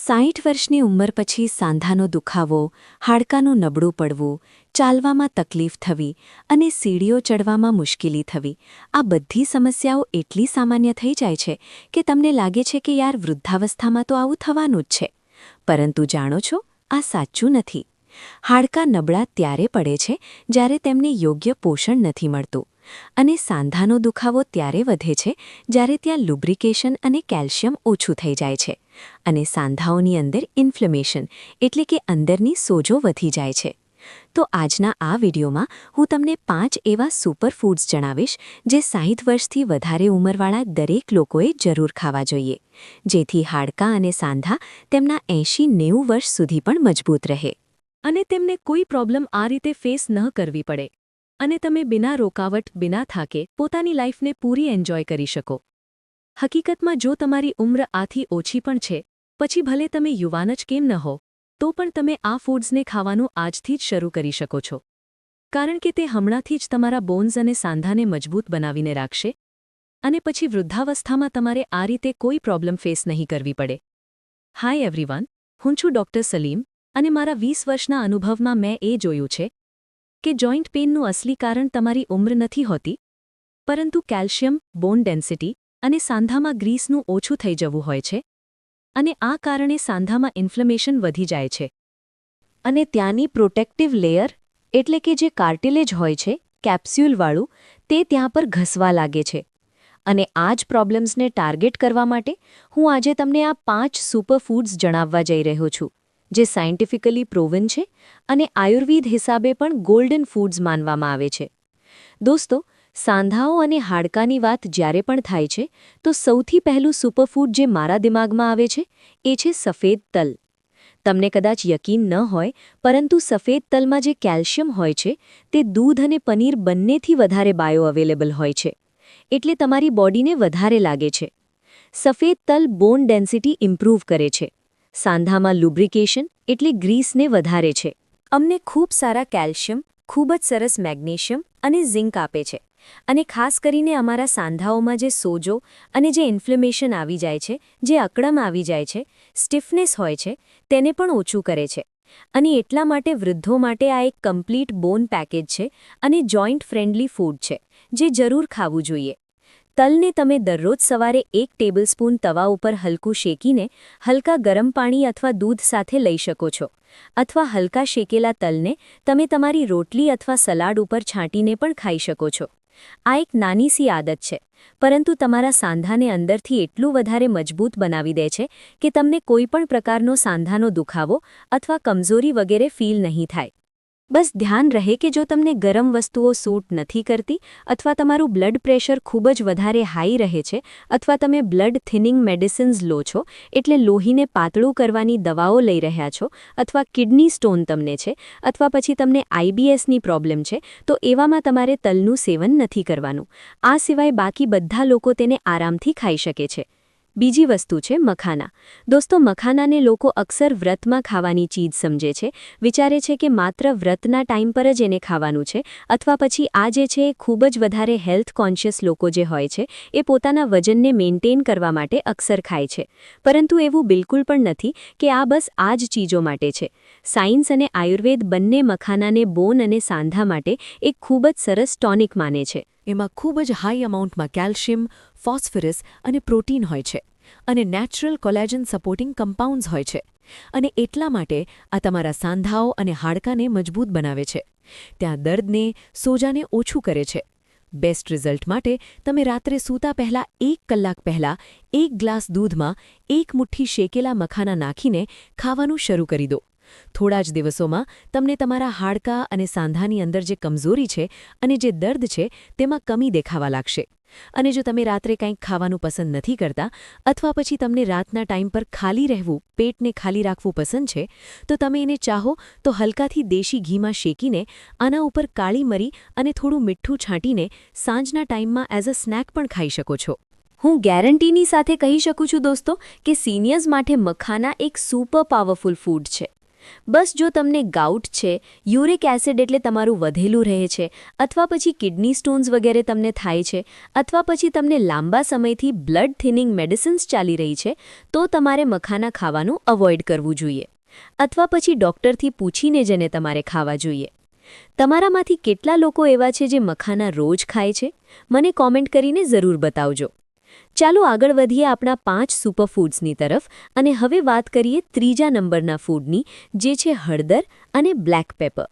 60 વર્ષની ઉંમર પછી સાંધાનો દુખાવો, હાડકાનું નબળું પડવું, ચાલવામાં તકલીફ થવી અને સીડીઓ ચડવામાં મુશ્કેલી થવી, આ બધી સમસ્યાઓ એટલી સામાન્ય થઈ જાય છે કે તમને લાગે છે કે યાર વૃદ્ધાવસ્થામાં તો આવું થવાનું જ છે. પરંતુ જાણો છો, આ સાચું નથી. હાડકાં નબળા ત્યારે પડે છે જ્યારે તેમને યોગ્ય પોષણ નથી મળતું, અને સાંધાનો દુખાવો ત્યારે વધે છે જ્યારે ત્યાં લુબ્રિકેશન અને કેલ્શિયમ ઓછું થઈ જાય છે, અને સાંધાઓની અંદર ઇન્ફ્લેમેશન એટલે કે અંદરની સોજો વધી જાય છે. તો આજના આ વિડીયોમાં હું તમને 5 એવા સુપરફૂડ્સ જણાવીશ જે 60 વર્ષથી વધારે ઉંમરવાળા દરેક લોકોએ જરૂર ખાવા જોઈએ, જેથી હાડકાં અને સાંધા તેમના 80-90 વર્ષ સુધી પણ મજબૂત રહે. અને તેમને કોઈ પ્રોબ્લેમ આ રીતે ફેસ ન કરવી પડે, અને તમે બિના રોકાવટ, બિના થાકે પોતાની લાઈફને પૂરી એન્જોય કરી શકો. હકીકતમાં જો તમારી ઉંમર આથી ઓછી પણ છે, પછી ભલે તમે યુવાન જ કેમ ન હો, તો પણ તમે આ ફૂડ્સને ખાવાનું આજથી જ શરૂ કરી શકો છો. કારણ કે તે હમણાંથી જ તમારા બોન્સ અને સાંધાને મજબૂત બનાવીને રાખશે, અને પછી વૃદ્ધાવસ્થામાં તમારે આ રીતે કોઈ પ્રોબ્લેમ ફેસ નહીં કરવી પડે. હાય એવરીવન, હું છું ડૉક્ટર સલીમ, અને મારા 20 વર્ષના અનુભવમાં મેં એ જોયું છે કે જોઇન્ટ પેઇનનું અસલી કારણ તમારી ઉંમર નથી હોતી, પરંતુ કેલ્શિયમ, બોન ડેન્સિટી અને સાંધામાં ગ્રીસનું ઓછું થઈ જવું હોય છે, અને આ કારણે સાંધામાં ઇન્ફ્લેમેશન વધી જાય છે. અને ત્યાંની પ્રોટેક્ટિવ લેયર એટલે કે જે કાર્ટિલેજ હોય છે, કેપ્સ્યુલવાળું, તે ત્યાં પર ઘસવા લાગે છે. અને આ જ પ્રોબ્લેમ્સને ટાર્ગેટ કરવા માટે હું આજે તમને આ 5 સુપરફૂડ્સ જણાવવા જઈ રહ્યો છું, જે સાયન્ટિફિકલી પ્રોવન છે અને આયુર્વેદ હિસાબે પણ ગોલ્ડન ફૂડ્સ માનવામાં આવે છે. દોસ્તો, સાંધાઓ અને હાડકાની વાત જ્યારે પણ થાય છે, તો સૌથી પહેલું સુપરફૂડ જે મારા દિમાગમાં આવે છે એ છે સફેદ તલ. તમને કદાચ યકીન ન હોય, પરંતુ સફેદ તલમાં જે કેલ્શિયમ હોય છે તે દૂધ અને પનીર બંનેથી વધારે બાયો અવેલેબલ હોય છે, એટલે તમારી બોડીને વધારે લાગે છે. સફેદ તલ બોન ડેન્સિટી ઇમ્પ્રૂવ કરે છે, સાંધામાં લુબ્રિકેશન એટલે ગ્રીસને વધારે છે, અમને ખૂબ સારા કેલ્શિયમ, ખૂબ જ સરસ મેગ્નેશિયમ અને ઝિંક આપે છે, અને ખાસ કરીને અમારા સાંધાઓમાં જે સોજો અને જે ઇન્ફ્લેમેશન આવી જાય છે, જે અકડમ આવી જાય છે, સ્ટિફનેસ હોય છે, તેને પણ ઓછું કરે છે. અને એટલા માટે વૃદ્ધો માટે આ એક કમ્પ્લીટ બોન પેકેજ છે અને જોઇન્ટ ફ્રેન્ડલી ફૂડ છે, જે જરૂર ખાવું જોઈએ. તલને તમે દરરોજ સવારે 1 ટેબલસ્પૂન તવા ઉપર હલકું શેકીને હલકા ગરમ પાણી અથવા દૂધ સાથે લઈ શકો છો, અથવા હલકા શેકેલા તલને તમે તમારી રોટલી અથવા સલાડ ઉપર છાંટીને પણ ખાઈ શકો છો. આ એક નાની સી આદત છે, પરંતુ તમારા સાંધાને અંદરથી એટલું વધારે મજબૂત બનાવી દે છે કે તમને કોઈપણ પ્રકારનો સાંધાનો દુખાવો અથવા કમજોરી વગેરે ફીલ નહીં થાય. બસ ધ્યાન રહે કે જો તમને ગરમ વસ્તુઓ સૂટ નથી કરતી, અથવા તમારું બ્લડ પ્રેશર ખૂબ જ વધારે હાઈ રહે છે, અથવા તમે બ્લડ થિનિંગ મેડિસિન્સ લો છો એટલે લોહીને પાતળું કરવાની દવાઓ લઈ રહ્યા છો, અથવા કિડની સ્ટોન તમને છે, અથવા પછી તમને IBSની પ્રોબ્લેમ છે, તો એવામાં તમારે તલનું સેવન નથી કરવાનું. આ સિવાય બાકી બધા લોકો તેને આરામથી ખાઈ શકે છે. બીજી વસ્તુ છે મખાના. દોસ્તો, મખાનાને લોકો અક્સર વ્રતમાં ખાવાની ચીજ સમજે છે, વિચારે છે કે માત્ર વ્રતના ટાઈમ પર જ એને ખાવાનું છે, અથવા પછી આ જે છે ખૂબ જ વધારે હેલ્થ કોન્શિયસ લોકો જે હોય છે એ પોતાના વજનને મેન્ટેન કરવા માટે અક્સર ખાય છે. પરંતુ એવું બિલકુલ પણ નથી કે આ બસ આ જ ચીજો માટે છે. સાયન્સ અને આયુર્વેદ બંને મખાનાને બોન અને સાંધા માટે એક ખૂબ જ સરસ ટોનિક માને છે. એમાં ખૂબ જ હાઈ અમાઉન્ટમાં કેલ્શિયમ, ફોસ્ફરસ અને પ્રોટીન હોય છે, અને નેચરલ કોલેજન સપોર્ટિંગ કમ્પાઉન્ડ્સ હોય છે. અને એટલા માટે આ તમારા સાંધાઓ અને હાડકાને મજબૂત બનાવે છે, ત્યાં દર્દને, સોજાને ઓછું કરે છે. બેસ્ટ રિઝલ્ટ માટે તમે રાત્રે સૂતા પહેલાં 1 કલાક પહેલાં 1 ગ્લાસ દૂધમાં 1 મુઠ્ઠી શેકેલા મખાના નાખીને ખાવાનું શરૂ કરી દો. થોડા જ દિવસોમાં તમને તમારા હાડકાં અને સાંધાની અંદર જે કમજોરી છે અને જે દર્દ છે તેમાં કમી દેખાવા લાગશે. અને જો તમે રાત્રે કંઈક ખાવાનું પસંદ નથી કરતા, અથવા પછી તમને રાતના ટાઈમ પર ખાલી રહેવું, પેટને ખાલી રાખવું પસંદ છે, તો તમે એને ચાહો તો હલકાથી દેશી ઘીમાં શેકીને આના ઉપર કાળી મરી અને થોડું મીઠું છાંટીને સાંજના ટાઈમમાં એઝ અ સ્નેક પણ ખાઈ શકો છો. હું ગેરંટીની સાથે કહી શકું છું દોસ્તો કે સિનિયર્સ માટે મખાના એક સુપર પાવરફુલ ફૂડ છે. બસ જો તમને ગાઉટ છે, યુરિક એસિડ એટલે તમારું વધેલું રહે છે, અથવા પછી કિડની સ્ટોન્સ વગેરે તમને થાય છે, અથવા પછી તમને લાંબા સમયથી બ્લડ થિનિંગ મેડિસિન્સ ચાલી રહી છે, તો તમારે મખાના ખાવાનું અવોઇડ કરવું જોઈએ. અથવા પછી ડૉક્ટરથી પૂછીને જેને તમારે ખાવા જોઈએ. તમારામાંથી કેટલા લોકો એવા છે જે મખાના રોજ ખાય છે? મને કોમેન્ટ કરીને જરૂર બતાવજો. ચાલો આગળ વધીએ આપણા 5 સુપરફૂડ્સની તરફ અને હવે વાત કરીએ ત્રીજા નંબરના ફૂડની, જે છે હળદર અને બ્લેક પેપર.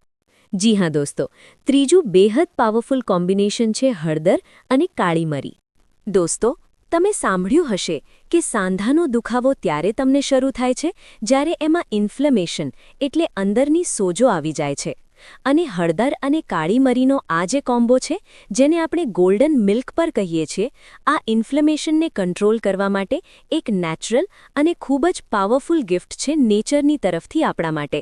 જી હા દોસ્તો, ત્રીજું બેહદ પાવરફુલ કોમ્બિનેશન છે હળદર અને કાળી મરી. દોસ્તો, તમે સાંભળ્યું હશે કે સાંધાનો દુખાવો ત્યારે તમને શરૂ થાય છે જ્યારે એમાં ઇન્ફ્લેમેશન એટલે અંદરની સોજો આવી જાય છે. અને હળદર અને કાળી મરીનો આ જે કોમ્બો છે, જેને આપણે ગોલ્ડન મિલ્ક પર કહીએ છીએ, આ ઇન્ફ્લેમેશનને કંટ્રોલ કરવા માટે એક નેચરલ અને ખૂબ જ પાવરફુલ ગિફ્ટ છે નેચરની તરફથી આપણા માટે.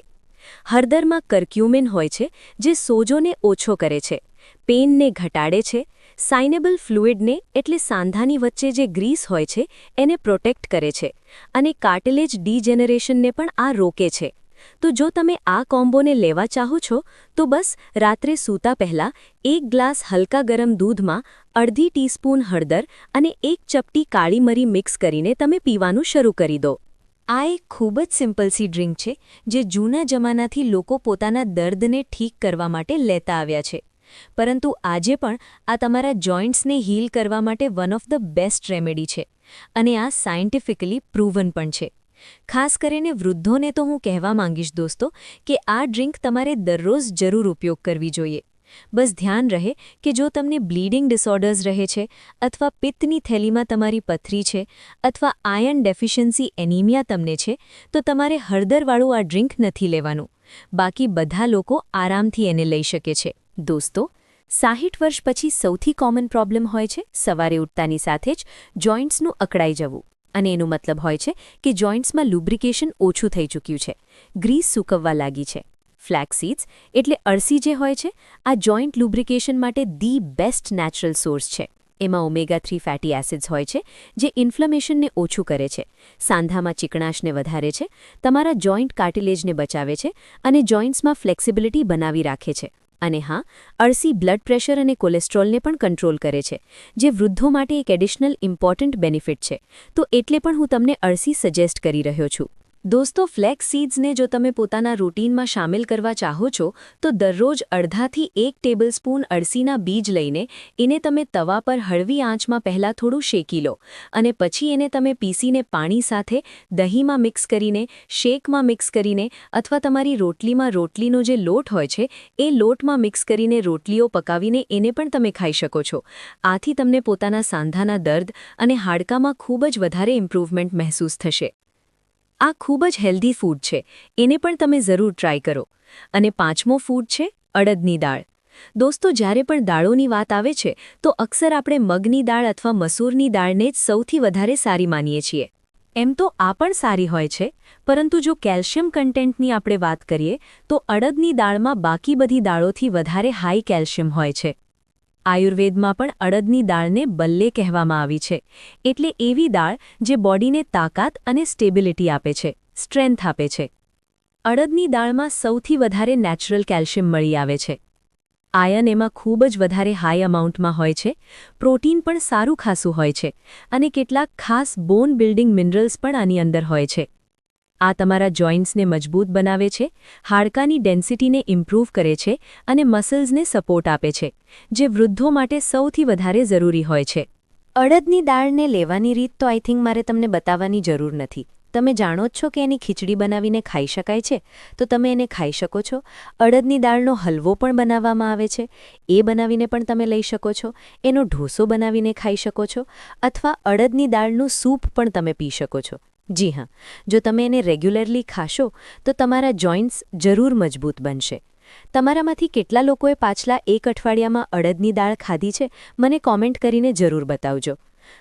હળદરમાં કર્ક્યુમિન હોય છે, જે સોજોને ઓછો કરે છે, પેઇનને ઘટાડે છે, સાઇનેબલ ફ્લુઇડને એટલે સાંધાની વચ્ચે જે ગ્રીસ હોય છે એને પ્રોટેક્ટ કરે છે, અને કાર્ટિલેજ ડીજેનરેશનને પણ આ રોકે છે. તો જો તમે આ કોમ્બોને લેવા ચાહો છો, તો બસ રાત્રે સૂતા પહેલાં 1 ગ્લાસ હલકા ગરમ દૂધમાં અડધી ટીસ્પૂન હળદર અને 1 ચપટી કાળી મરી મિક્સ કરીને તમે પીવાનું શરૂ કરી દો. આ એક ખૂબ જ સિમ્પલ સી ડ્રિંક છે, જે જૂના જમાનાથી લોકો પોતાના દર્દને ઠીક કરવા માટે લેતા આવ્યા છે. પરંતુ આજે પણ આ તમારા જોઇન્ટ્સને હીલ કરવા માટે one of the best remedy છે, અને આ સાયન્ટિફિકલી પ્રૂવન પણ છે. ખાસ કરીને વૃદ્ધોને તો હું કહેવા માંગીશ દોસ્તો કે આ ડ્રિંક તમારે દરરોજ જરૂર ઉપયોગ કરવી જોઈએ. બસ ધ્યાન રહે કે જો તમને બ્લીડિંગ ડિસઓર્ડર્સ રહે છે, અથવા પિત્તની થેલીમાં તમારી પથરી છે, અથવા આયર્ન ડેફિશિયન્સી એનિમિયા તમને છે, તો તમારે હળદરવાળું આ ડ્રિંક નથી લેવાનું. બાકી બધા લોકો આરામથી એને લઈ શકે છે. દોસ્તો, 60 વર્ષ પછી સૌથી કોમન પ્રોબ્લેમ હોય છે સવારે ઉઠતાની સાથે જ જોઇન્ટ્સનું અકળાઈ જવું. અને એનું મતલબ હોય છે કે જોઇન્ટ્સમાં લુબ્રિકેશન ઓછું થઈ ચૂક્યું છે, ગ્રીસ સૂકવવા લાગી છે. ફ્લેક્સ સીડ્સ એટલે અળસી જે હોય છે, આ જોઇન્ટ લુબ્રિકેશન માટે ધી બેસ્ટ નેચરલ સોર્સ છે. એમાં ઓમેગા-3 ફેટી એસિડ્સ હોય છે, જે ઇન્ફ્લેમેશનને ઓછું કરે છે, સાંધામાં ચીકણાશને વધારે છે, તમારા જોઇન્ટ કાર્ટિલેજને બચાવે છે અને જોઇન્ટ્સમાં ફ્લેક્સિબિલિટી બનાવી રાખે છે. અને હા, અળસી બ્લડ પ્રેશર અને કોલેસ્ટ્રોલને પણ કંટ્રોલ કરે છે, જે વૃદ્ધો માટે એક એડિશનલ ઇમ્પોર્ટન્ટ બેનિફિટ છે. તો એટલે પણ હું તમને અળસી સજેસ્ટ કરી રહ્યો છું. દોસ્તો, ફ્લેક્સ સીડ્સને જો તમે પોતાના રૂટીનમાં શામેલ કરવા ચાહો છો, તો દરરોજ અડધાથી 1 ટેબલસ્પૂન અળસીના બીજ લઈને એને તમે તવા પર હળવી આંચમાં પહેલાં થોડું શેકી લો, અને પછી એને તમે પીસીને પાણી સાથે દહીંમાં મિક્સ કરીને, શેકમાં મિક્સ કરીને, અથવા તમારી રોટલીમાં રોટલીનો જે લોટ હોય છે એ લોટમાં મિક્સ કરીને રોટલીઓ પકાવીને એને પણ તમે ખાઈ શકો છો. આથી તમને પોતાના સાંધાના દર્દ અને હાડકામાં ખૂબ જ વધારે ઇમ્પ્રૂવમેન્ટ મહેસૂસ થશે. આ ખૂબ જ હેલ્ધી ફૂડ છે, એને પણ તમે જરૂર ટ્રાય કરો. અને 5મો ફૂડ છે અડદની દાળ. દોસ્તો, જ્યારે પણ દાળોની વાત આવે છે તો અક્સર આપણે મગની દાળ અથવા મસૂરની દાળને જ સૌથી વધારે સારી માનીએ છીએ. એમ તો આ પણ સારી હોય છે, પરંતુ જો કેલ્શિયમ કન્ટેન્ટની આપણે વાત કરીએ તો અડદની દાળમાં બાકી બધી દાળોથી વધારે હાઈ કેલ્શિયમ હોય છે. આયુર્વેદમાં પણ અડદની દાળને બલ્લે કહેવામાં આવી છે, એટલે એવી દાળ જે બોડીને તાકાત અને સ્ટેબિલિટી આપે છે, સ્ટ્રેન્થ આપે છે. અડદની દાળમાં સૌથી વધારે નેચરલ કેલ્શિયમ મળી આવે છે. આયર્ન એમાં ખૂબ જ વધારે હાઈ અમાઉન્ટમાં હોય છે, પ્રોટીન પણ સારું ખાસું હોય છે, અને કેટલાક ખાસ બોન બિલ્ડિંગ મિનરલ્સ પણ આની અંદર હોય છે. આ તમારા જોઇન્ટ્સને મજબૂત બનાવે છે, હાડકાની ડેન્સિટીને ઇમ્પ્રૂવ કરે છે અને મસલ્સને સપોર્ટ આપે છે, જે વૃદ્ધો માટે સૌથી વધારે જરૂરી હોય છે. અડદની દાળને લેવાની રીત તો આઈ થિંક મારે તમને બતાવવાની જરૂર નથી. તમે જાણો જ છો કે એની ખીચડી બનાવીને ખાઈ શકાય છે, તો તમે એને ખાઈ શકો છો. અડદની દાળનો હલવો પણ બનાવવામાં આવે છે, એ બનાવીને પણ તમે લઈ શકો છો. એનો ઢોસો બનાવીને ખાઈ શકો છો, અથવા અડદની દાળનું સૂપ પણ તમે પી શકો છો. જી હા, જો તમે એને રેગ્યુલરલી ખાશો તો તમારા જોઇન્ટ્સ જરૂર મજબૂત બનશે. તમારામાંથી કેટલા લોકોએ પાછલા 1 અઠવાડિયામાં અડદની દાળ ખાધી છે? મને કોમેન્ટ કરીને જરૂર બતાવજો.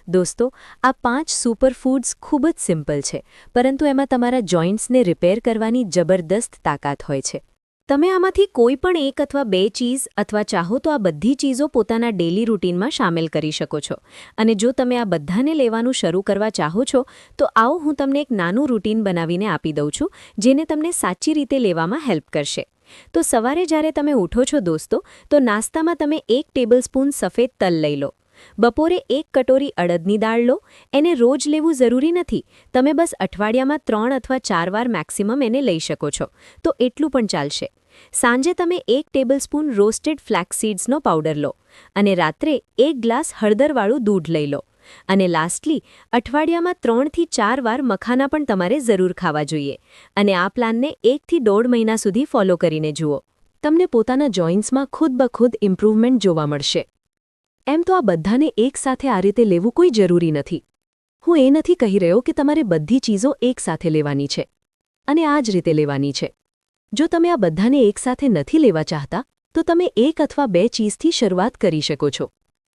દોસ્તો, આ 5 સુપરફૂડ્સ ખૂબ જ સિમ્પલ છે, પરંતુ એમાં તમારા જોઇન્ટ્સને રિપેર કરવાની જબરદસ્ત તાકાત હોય છે. તમે આમાંથી કોઈ પણ એક અથવા બે ચીઝ અથવા ચાહો તો આ બધી ચીજો પોતાના ડેલી રૂટીનમાં સામેલ કરી શકો છો. અને જો તમે આ બધાને લેવાનું શરૂ કરવા ચાહો છો તો આવો હું તમને એક નાનું રૂટીન બનાવીને આપી દઉં છું જેને તમને સાચી રીતે લેવામાં હેલ્પ કરશે. તો સવારે જ્યારે તમે ઉઠો છો દોસ્તો, તો નાસ્તામાં તમે 1 ટેબલસ્પૂન સફેદ તલ લઈ લો. બપોરે 1 કટોરી અડદની દાળ લો. એને રોજ લેવું જરૂરી નથી, તમે બસ અઠવાડિયામાં 3 અથવા 4 વાર મેક્સિમમ એને લઈ શકો છો, તો એટલું પણ ચાલશે. સાંજે તમે 1 ટેબલસ્પૂન રોસ્ટેડ ફ્લેક્સ સીડ્સનો પાવડર લો અને રાત્રે 1 ગ્લાસ હળદરવાળું દૂધ લઈ લો. અને લાસ્ટલી, અઠવાડિયામાં 3 થી 4 વાર મખાના પણ તમારે જરૂર ખાવા જોઈએ. અને આ પ્લાનને 1 થી 1.5 મહિના સુધી ફોલો કરીને જુઓ. તમને પોતાના જોઇન્ટ્સમાં ખુદ ઇમ્પ્રૂવમેન્ટ જોવા મળશે. એમ તો આ બધાને એકસાથે આ રીતે લેવું કોઈ જરૂરી નથી. હું એ નથી કહી રહ્યો કે તમારે બધી ચીજો એકસાથે લેવાની છે અને આ જ રીતે લેવાની છે. જો તમે આ બધાને એકસાથે નથી લેવા ચાહતા, તો તમે 1 અથવા 2 ચીઝથી શરૂઆત કરી શકો છો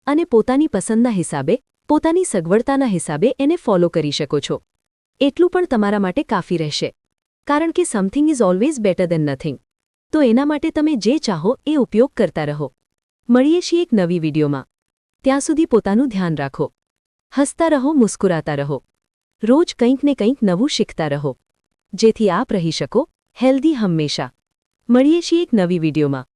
અને પોતાની પસંદના હિસાબે, પોતાની સગવડતાના હિસાબે એને ફોલો કરી શકો છો. એટલું પણ તમારા માટે કાફી રહેશે, કારણ કે something is always better than nothing. તો એના માટે તમે જે ચાહો એ ઉપયોગ કરતા રહો. મળીએ છીએ એક નવી વિડીયોમાં. ત્યાં સુધી પોતાનું ધ્યાન રાખો. હસતા રહો, મુસ્કુરાતા રહો. રોજ કંઈક ને કંઈક નવું શીખતા રહો, જેથી આપ રહી શકો હેલ્ધી હંમેશા. મળીએ છીએ એક નવી વિડીયોમાં.